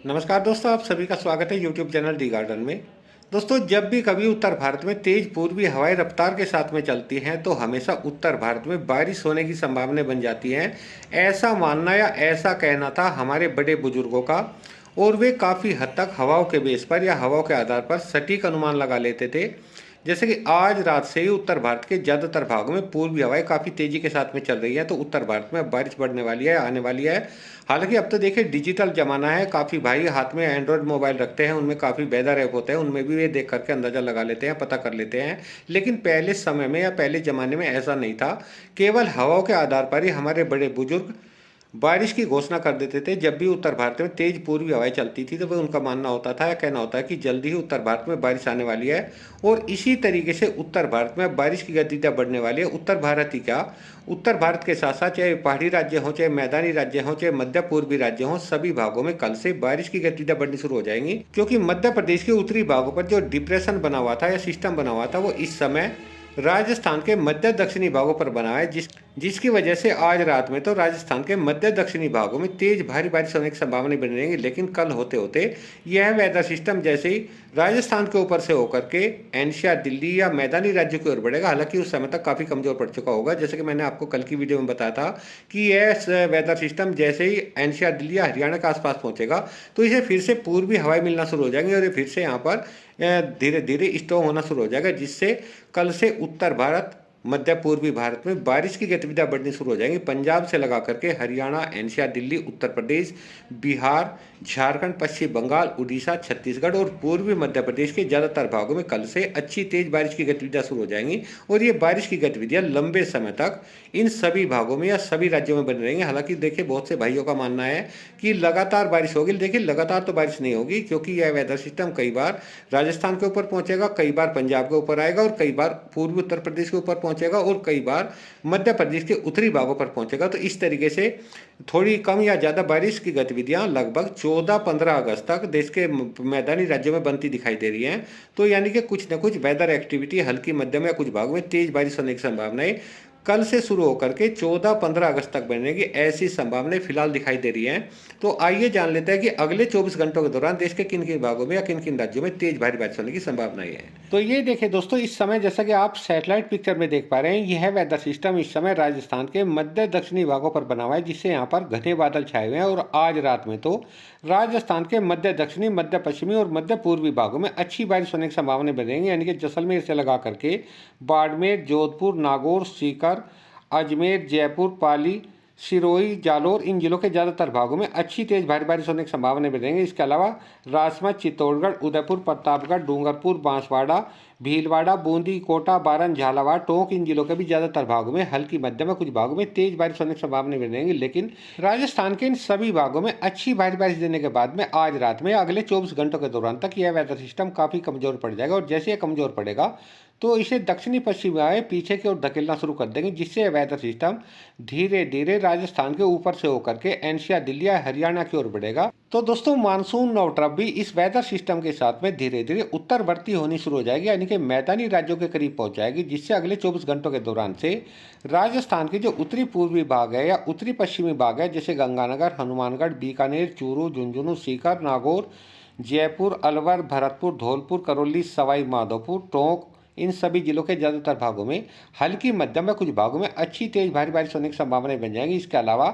नमस्कार दोस्तों, आप सभी का स्वागत है यूट्यूब चैनल डी गार्डन में। दोस्तों, जब भी कभी उत्तर भारत में तेज पूर्वी हवाएं रफ्तार के साथ में चलती हैं तो हमेशा उत्तर भारत में बारिश होने की संभावना बन जाती हैं। ऐसा मानना या ऐसा कहना था हमारे बड़े बुजुर्गों का, और वे काफ़ी हद तक हवाओं के बेस पर या हवाओं के आधार पर सटीक अनुमान लगा लेते थे। जैसे कि आज रात से ही उत्तर भारत के ज़्यादातर भागों में पूर्वी हवाएं काफ़ी तेज़ी के साथ में चल रही है, तो उत्तर भारत में अब बारिश बढ़ने वाली है, आने वाली है। हालांकि अब तो देखिए डिजिटल ज़माना है, काफ़ी भाई हाथ में एंड्रॉयड मोबाइल रखते हैं, उनमें काफ़ी वेदर ऐप होते हैं, उनमें भी वे देख करके अंदाज़ा लगा लेते हैं, पता कर लेते हैं। लेकिन पहले समय में या पहले ज़माने में ऐसा नहीं था। केवल हवाओं के आधार पर ही हमारे बड़े बुजुर्ग बारिश की घोषणा कर देते थे। जब भी उत्तर भारत में तेज पूर्वी हवाएं चलती थी तो वह उनका मानना होता था या कहना होता है कि जल्दी ही उत्तर भारत में बारिश आने वाली है। और इसी तरीके से उत्तर भारत में बारिश की गतिविधियां बढ़ने वाली है। उत्तर भारत ही क्या, उत्तर भारत के साथ साथ चाहे पहाड़ी राज्य हों, चाहे मैदानी राज्य हों, चाहे मध्य पूर्वी राज्य हों, सभी भागों में कल से बारिश की गतिविधियां बढ़नी शुरू हो जाएंगी। क्योंकि मध्य प्रदेश के उत्तरी भागों पर जो डिप्रेशन बना हुआ था या सिस्टम बना हुआ था वो इस समय राजस्थान के मध्य दक्षिणी भागों पर बना है, जिसकी वजह से आज रात में तो राजस्थान के मध्य दक्षिणी भागों में तेज भारी बारिश होने की संभावना बनी रहेगी। लेकिन कल होते होते यह वेदर सिस्टम जैसे ही राजस्थान के ऊपर से होकर के एनसीआर, दिल्ली या मैदानी राज्यों की ओर बढ़ेगा। हालांकि उस समय तक काफ़ी कमजोर पड़ चुका होगा। जैसे कि मैंने आपको कल की वीडियो में बताया था कि यह वेदर सिस्टम जैसे ही एनसीआर, दिल्ली या हरियाणा के आसपास पहुंचेगा तो इसे फिर से पूर्वी हवाएं मिलना शुरू हो जाएंगी और ये फिर से यहाँ पर धीरे धीरे स्ट्रॉन्ग होना शुरू हो जाएगा, जिससे कल से उत्तर भारत, मध्य पूर्वी भारत में बारिश की गतिविधियां बढ़नी शुरू हो जाएंगी। पंजाब से लगा करके हरियाणा, एनसीआर, दिल्ली, उत्तर प्रदेश, बिहार, झारखंड, पश्चिम बंगाल, उड़ीसा, छत्तीसगढ़ और पूर्वी मध्य प्रदेश के ज़्यादातर भागों में कल से अच्छी तेज बारिश की गतिविधियां शुरू हो जाएंगी। और ये बारिश की गतिविधियां लंबे समय तक इन सभी भागों में या सभी राज्यों में बनी रहेंगी। हालांकि देखिए बहुत से भाइयों का मानना है कि लगातार बारिश होगी। देखिए लगातार तो बारिश नहीं होगी, क्योंकि यह वेदर सिस्टम कई बार राजस्थान के ऊपर पहुंचेगा, कई बार पंजाब के ऊपर आएगा और कई बार पूर्वी उत्तर प्रदेश के ऊपर पहुंचेगा और कई बार मध्य प्रदेश के उत्तरी भागों पर पहुंचेगा। तो इस तरीके से थोड़ी कम या ज़्यादा बारिश की गतिविधियां लगभग 14-15 अगस्त तक देश के मैदानी राज्यों में बनती दिखाई दे रही हैं। तो यानी कि कुछ न कुछ वेदर एक्टिविटी हल्की, मध्यम या कुछ भागों में तेज बारिश होने की संभावनाएं कल से शुरू होकर के 14-15 अगस्त तक बनने की ऐसी संभावनाएं फिलहाल दिखाई दे रही हैं। तो आइए जान लेते हैं कि अगले 24 घंटों के दौरान देश के किन किन भागों में या किन किन राज्यों में तेज भारी बारिश होने की संभावनाएं हैं। तो ये देखिए दोस्तों, इस समय जैसा कि आप सैटेलाइट पिक्चर में देख पा रहे हैं, यह वेदर सिस्टम इस समय राजस्थान के मध्य दक्षिणी भागों पर बना हुआ है, जिससे यहाँ पर घने बादल छाए हुए हैं। और आज रात में तो राजस्थान के मध्य दक्षिणी, मध्य पश्चिमी और मध्य पूर्वी भागों में अच्छी बारिश होने की संभावना बनेंगी। यानी कि जैसलमेर से लगा करके बाड़मेर, जोधपुर, नागौर, सीकर, अजमेर, जयपुर, पाली, सिरोही, जालोर, इन जिलों के ज़्यादातर भागों में अच्छी तेज भारी बारिश होने की संभावना बनेंगी। इसके अलावा राजसमंद, चित्तौड़गढ़, उदयपुर, प्रतापगढ़, डूंगरपुर, बांसवाड़ा, भीलवाड़ा, बूंदी, कोटा, बारन, झालावाड़, टोंक, इन जिलों के भी ज़्यादातर भागों में हल्की मध्यम में कुछ भागों में तेज बारिश होने की संभावना बनेंगी। लेकिन राजस्थान के इन सभी भागों में अच्छी भारी बारिश देने के बाद में आज रात में अगले 24 घंटों के दौरान तक यह वेदर सिस्टम काफ़ी कमज़ोर पड़ जाएगा। और जैसे यह कमज़ोर पड़ेगा तो इसे दक्षिणी पश्चिमी हवाएं पीछे की ओर धकेलना शुरू कर देंगे, जिससे वेदर सिस्टम धीरे धीरे राजस्थान के ऊपर से होकर के एनसीआर, दिल्ली या हरियाणा की ओर बढ़ेगा। तो दोस्तों, मानसून नौट्रफ भी इस वेदर सिस्टम के साथ में धीरे धीरे उत्तरवर्ती होनी शुरू हो जाएगी, यानी कि मैदानी राज्यों के करीब पहुंच जाएगी, जिससे अगले 24 घंटों के दौरान से राजस्थान के जो उत्तरी पूर्वी भाग है या उत्तरी पश्चिमी भाग है, जैसे गंगानगर, हनुमानगढ़, बीकानेर, चूरू, झुंझुनू, सीकर, नागौर, जयपुर, अलवर, भरतपुर, धौलपुर, करौली, सवाई माधोपुर, टोंक, इन सभी जिलों के ज़्यादातर भागों में हल्की मध्यम में कुछ भागों में अच्छी तेज भारी बारिश होने की संभावनाएं बन जाएंगी। इसके अलावा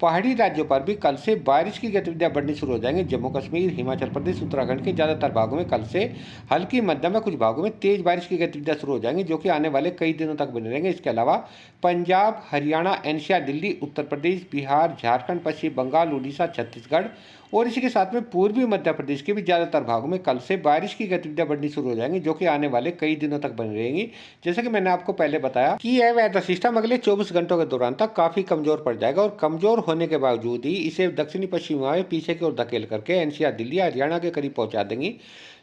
पहाड़ी राज्यों पर भी कल से बारिश की गतिविधियां बढ़नी शुरू हो जाएंगी। जम्मू कश्मीर, हिमाचल प्रदेश, उत्तराखंड के ज़्यादातर भागों में कल से हल्की मध्यम में कुछ भागों में तेज बारिश की गतिविधियां शुरू हो जाएंगी, जो कि आने वाले कई दिनों तक बने रहेंगे। इसके अलावा पंजाब, हरियाणा, एनसीआर, दिल्ली, उत्तर प्रदेश, बिहार, झारखंड, पश्चिम बंगाल, उड़ीसा, छत्तीसगढ़ और इसी के साथ में पूर्वी मध्य प्रदेश के भी ज़्यादातर भागों में कल से बारिश की गतिविधियां बढ़नी शुरू हो जाएंगी, जो कि आने वाले कई दिनों तक बनी रहेंगी। जैसे कि मैंने आपको पहले बताया कि यह वेदर सिस्टम अगले 24 घंटों के दौरान तक काफ़ी कमज़ोर पड़ जाएगा और कमज़ोर होने के बावजूद ही इसे दक्षिणी पश्चिमी हवाएं पीछे की ओर धकेल करके एनसीआर, दिल्ली, हरियाणा के करीब पहुंचा देंगी।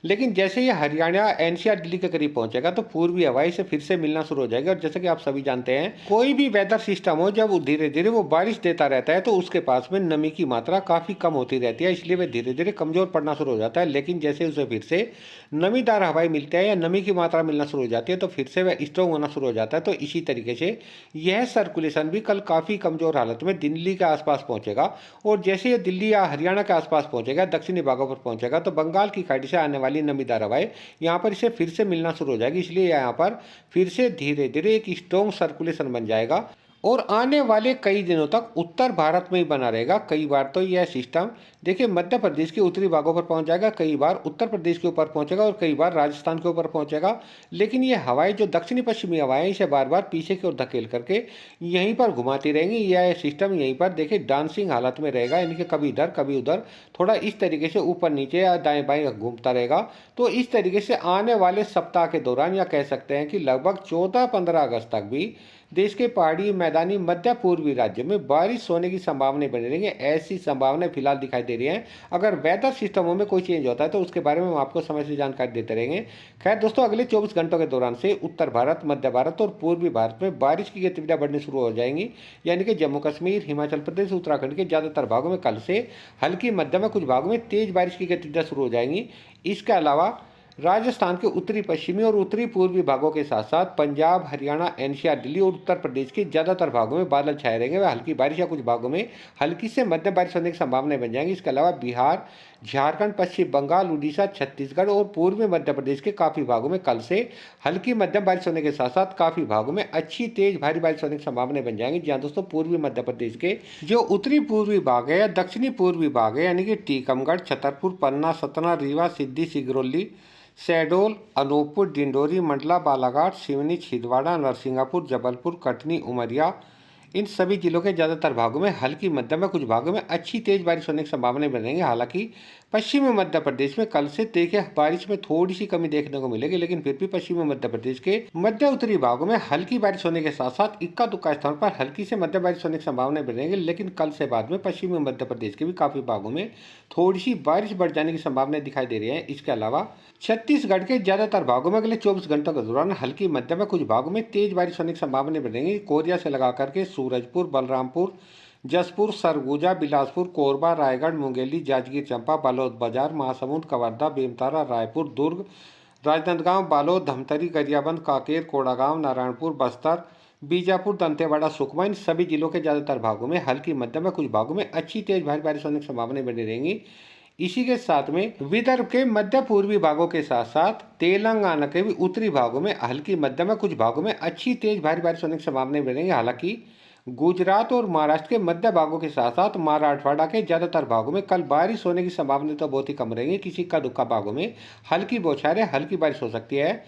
लेकिन जैसे ही हरियाणा, एनसीआर, दिल्ली के करीब पहुंचेगा तो पूर्वी हवाएं से फिर से मिलना शुरू हो जाएगी। और जैसे कि आप सभी जानते हैं, कोई भी वेदर सिस्टम हो, जब धीरे धीरे वो बारिश देता रहता है तो उसके पास में नमी की मात्रा काफ़ी कम होती रहती है, इसलिए वह धीरे धीरे कमज़ोर पड़ना शुरू हो जाता है। लेकिन जैसे उसे फिर से नमीदार हवाएं मिलते हैं या नमी की मात्रा मिलना शुरू हो जाती है तो फिर से वह स्ट्रॉन्ग होना शुरू हो जाता है। तो इसी तरीके से यह सर्कुलेशन भी कल काफ़ी कमज़ोर हालत में दिल्ली के आसपास पहुंचेगा, और जैसे ये दिल्ली या हरियाणा के आसपास पहुंचेगा, दक्षिणी भागों पर पहुंचेगा, तो बंगाल की खाड़ी से आने वाली नमीदार हवाएं यहाँ पर इसे फिर से मिलना शुरू हो जाएगी। इसलिए यहाँ पर फिर से धीरे धीरे एक स्ट्रॉन्ग सर्कुलेशन बन जाएगा और आने वाले कई दिनों तक उत्तर भारत में ही बना रहेगा। कई बार तो यह सिस्टम देखिए मध्य प्रदेश के उत्तरी भागों पर पहुंच जाएगा, कई बार उत्तर प्रदेश के ऊपर पहुंचेगा और कई बार राजस्थान के ऊपर पहुंचेगा। लेकिन ये हवाएं जो दक्षिणी पश्चिमी हवाएं इसे बार बार पीछे की ओर धकेल करके यहीं पर घुमाती रहेंगी। यह सिस्टम यहीं पर देखिए डांसिंग हालत में रहेगा, यानी कि कभी इधर कभी उधर, थोड़ा इस तरीके से ऊपर नीचे या दाएं बाएं घूमता रहेगा। तो इस तरीके से आने वाले सप्ताह के दौरान या कह सकते हैं कि लगभग 14-15 अगस्त तक भी देश के पहाड़ी, मैदानी, मध्य पूर्वी राज्यों में बारिश होने की संभावनाएं बनी रहेंगी। ऐसी संभावनाएं फिलहाल दिखाई दे रही हैं। अगर वेदर सिस्टमों में कोई चेंज होता है तो उसके बारे में हम आपको समय से जानकारी देते रहेंगे। खैर दोस्तों, अगले 24 घंटों के दौरान से उत्तर भारत, मध्य भारत और पूर्वी भारत में बारिश की गतिविधियां बढ़नी शुरू हो जाएंगी। यानी कि जम्मू कश्मीर, हिमाचल प्रदेश, उत्तराखंड के ज़्यादातर भागों में कल से हल्की मध्यम, कुछ भागों में तेज बारिश की गतिविधियां शुरू हो जाएंगी। इसके अलावा राजस्थान के उत्तरी पश्चिमी और उत्तरी पूर्वी भागों के साथ साथ पंजाब, हरियाणा, एनसीआर, दिल्ली और उत्तर प्रदेश के ज़्यादातर भागों में बादल छाए रहेंगे व हल्की बारिश या कुछ भागों में हल्की से मध्यम बारिश होने की संभावनाएं बन जाएंगी। इसके अलावा बिहार, झारखंड, पश्चिम बंगाल, उड़ीसा, छत्तीसगढ़ और पूर्वी मध्य प्रदेश के काफ़ी भागों में कल से हल्की मध्यम बारिश होने के साथ साथ काफ़ी भागों में अच्छी तेज भारी बारिश होने की संभावनाएं बन जाएंगी। जहाँ दोस्तों पूर्वी मध्य प्रदेश के जो उत्तरी पूर्वी भाग है या दक्षिणी पूर्वी भाग है, यानी कि टीकमगढ़, छतरपुर, पन्ना, सतना, रीवा, सिद्दी, सिगरौली, शहडोल, अनूपपुर, डिंडोरी, मंडला, बालाघाट, सिवनी, छिंदवाड़ा, नरसिंहपुर, जबलपुर, कटनी, उमरिया, इन सभी जिलों के ज़्यादातर भागों में हल्की मध्यम में कुछ भागों में अच्छी तेज बारिश होने की संभावनाएं बनेंगी। हालांकि पश्चिमी मध्य प्रदेश में कल से देखिए बारिश में थोड़ी सी कमी देखने को मिलेगी, लेकिन फिर भी पश्चिमी मध्य प्रदेश के मध्य उत्तरी भागों में हल्की बारिश होने के साथ साथ इक्का दुक्का स्थान पर हल्की से मध्य बारिश होने की संभावनाएं बनेंगी। लेकिन कल से बाद में पश्चिमी मध्य प्रदेश के भी काफी भागों में थोड़ी सी बारिश बढ़ जाने की संभावनाएं दिखाई दे रही है। इसके अलावा छत्तीसगढ़ के ज्यादातर भागों में अगले 24 घंटों के दौरान हल्की मध्यम में कुछ भागों में तेज बारिश होने की संभावनाएं बनेंगी। कोरिया से लगा करके सूरजपुर, बलरामपुर, जसपुर, सरगुजा, बिलासपुर, कोरबा, रायगढ़, मुंगेली, जांजगीर चांपा, बालोद बाजार, महासमुंद, कवर्धा, बेमतारा, रायपुर, दुर्ग, राजनांदगांव, बालोद, धमतरी, गरियाबंद, कांकेर, कोड़ागांव, नारायणपुर, बस्तर, बीजापुर, दंतेवाड़ा, सुकमा, इन सभी जिलों के ज्यादातर भागों में हल्की मध्यम में कुछ भागों में अच्छी तेज भारी बारिश होने की संभावनाएं बनी रहेंगी। इसी के साथ में विदर्भ के मध्य पूर्वी भागों के साथ साथ तेलंगाना के भी उत्तरी भागों में हल्की मध्यम में कुछ भागों में अच्छी तेज भारी बारिश होने की संभावनाएं बनेंगी। हालांकि गुजरात और महाराष्ट्र के मध्य भागों के साथ साथ मराठवाड़ा के ज्यादातर भागों में कल बारिश होने की संभावना तो बहुत ही कम रहेंगी। किसी का दुक्का भागों में हल्की बौछारें, हल्की बारिश हो सकती है।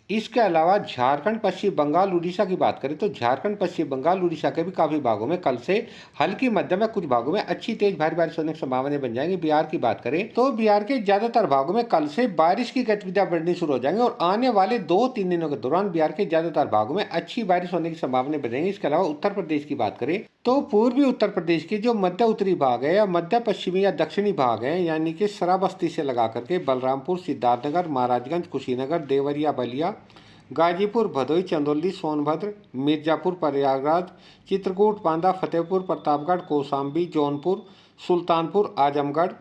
इसके अलावा झारखंड, पश्चिम बंगाल, उड़ीसा की बात करें तो झारखंड, पश्चिम बंगाल, उड़ीसा के भी काफी भागों में कल से हल्की मध्यम में कुछ भागों में अच्छी तेज भारी बारिश होने की संभावनाएं बन जाएंगी। बिहार की बात करें तो बिहार के ज्यादातर भागों में कल से बारिश की गतिविधियां बढ़नी शुरू हो जाएंगी और आने वाले 2-3 दिनों के दौरान बिहार के ज्यादातर भागों में अच्छी बारिश होने की संभावनाएं बनेंगी। इसके अलावा उत्तर प्रदेश की बात करें तो पूर्वी उत्तर प्रदेश के जो मध्य उत्तरी भाग है या मध्य पश्चिमी या दक्षिणी भाग है, यानी कि शराबस्ती से लगा करके बलरामपुर, सिद्धार्थनगर, महाराजगंज, कुशीनगर, देवरिया, बलिया, गाजीपुर, भदोई, चंदौली, सोनभद्र, मिर्जापुर, प्रयागराज, चित्रकूट, बांदा, फतेहपुर, प्रतापगढ़, कौशाम्बी, जौनपुर, सुल्तानपुर, आजमगढ़,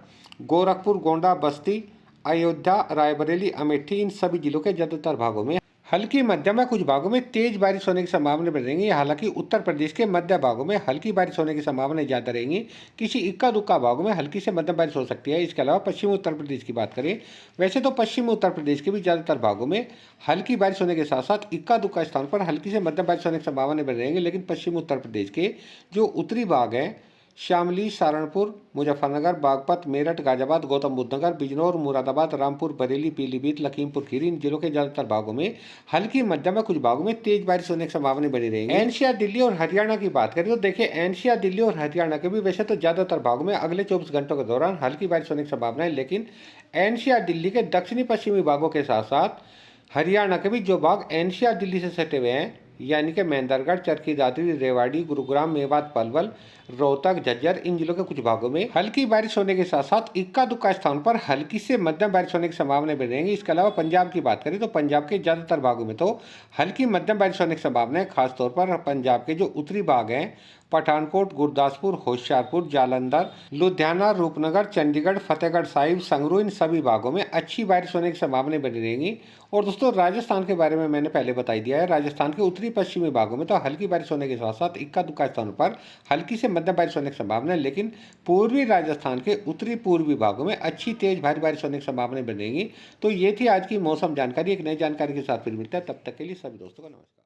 गोरखपुर, गोंडा, बस्ती, अयोध्या, रायबरेली, अमेठी, इन सभी जिलों के ज्यादातर भागों में हल्की मध्यम में कुछ भागों में तेज बारिश होने की संभावना बनेंगी। हालांकि उत्तर प्रदेश के मध्य भागों में हल्की बारिश होने की संभावना ज्यादा रहेंगी। किसी इक्का दुक्का भागों में हल्की से मध्यम बारिश हो सकती है। इसके अलावा पश्चिमी उत्तर प्रदेश की बात करें, वैसे तो पश्चिमी उत्तर प्रदेश के भी ज्यादातर भागों में हल्की बारिश होने के साथ साथ इक्का दुक्का स्थान पर हल्की से मध्यम बारिश होने की संभावना बनी रहेंगी। लेकिन पश्चिमी उत्तर प्रदेश के जो उत्तरी भाग है, शामली, सहारनपुर, मुजफ्फरनगर, बागपत, मेरठ, गाजियाबाद, गौतम बुद्ध नगर, बिजनौर, मुरादाबाद, रामपुर, बरेली, पीलीभीत, लखीमपुर खीरी, इन जिलों के ज्यादातर भागों में हल्की मध्यम में कुछ भागों में तेज बारिश होने की संभावना बनी रहेगी। एनसीआर, दिल्ली और हरियाणा की बात करें तो देखिए एनसीआर, दिल्ली और हरियाणा के भी वैसे तो ज्यादातर भागों में अगले 24 घंटों के दौरान हल्की बारिश होने की संभावना है। लेकिन एनसीआर दिल्ली के दक्षिणी पश्चिमी भागों के साथ साथ हरियाणा के भी जो भाग एनसीआर दिल्ली से सटे हुए हैं, यानी कि महेंद्रगढ़, चरखी दादरी, रेवाड़ी, गुरुग्राम, मेवात, पलवल, रोहतक, झज्जर, इन जिलों के कुछ भागों में हल्की बारिश होने के साथ साथ इक्का दुक्का स्थान पर हल्की से मध्यम बारिश होने की संभावना बनेगी। इसके अलावा पंजाब की बात करें तो पंजाब के ज्यादातर भागों में तो हल्की मध्यम बारिश होने की संभावना है। खासतौर पर पंजाब के जो उत्तरी भाग हैं, पठानकोट, गुरदासपुर, होशियारपुर, जालंधर, लुधियाना, रूपनगर, चंडीगढ़, फतेहगढ़ साहिब, संगरूर, इन सभी भागों में अच्छी बारिश होने की संभावना बनी रहेंगी। और दोस्तों राजस्थान के बारे में मैंने पहले बता दिया है। राजस्थान के उत्तरी पश्चिमी भागों में तो हल्की बारिश होने के साथ साथ इक्का दुक्का स्थानों पर हल्की से मध्यम बारिश होने की संभावना है, लेकिन पूर्वी राजस्थान के उत्तरी पूर्वी भागों में अच्छी तेज भारी बारिश होने की संभावना बनेगी। तो ये थी आज की मौसम जानकारी। एक नई जानकारी के साथ फिर मिलते हैं, तब तक के लिए सभी दोस्तों को नमस्कार।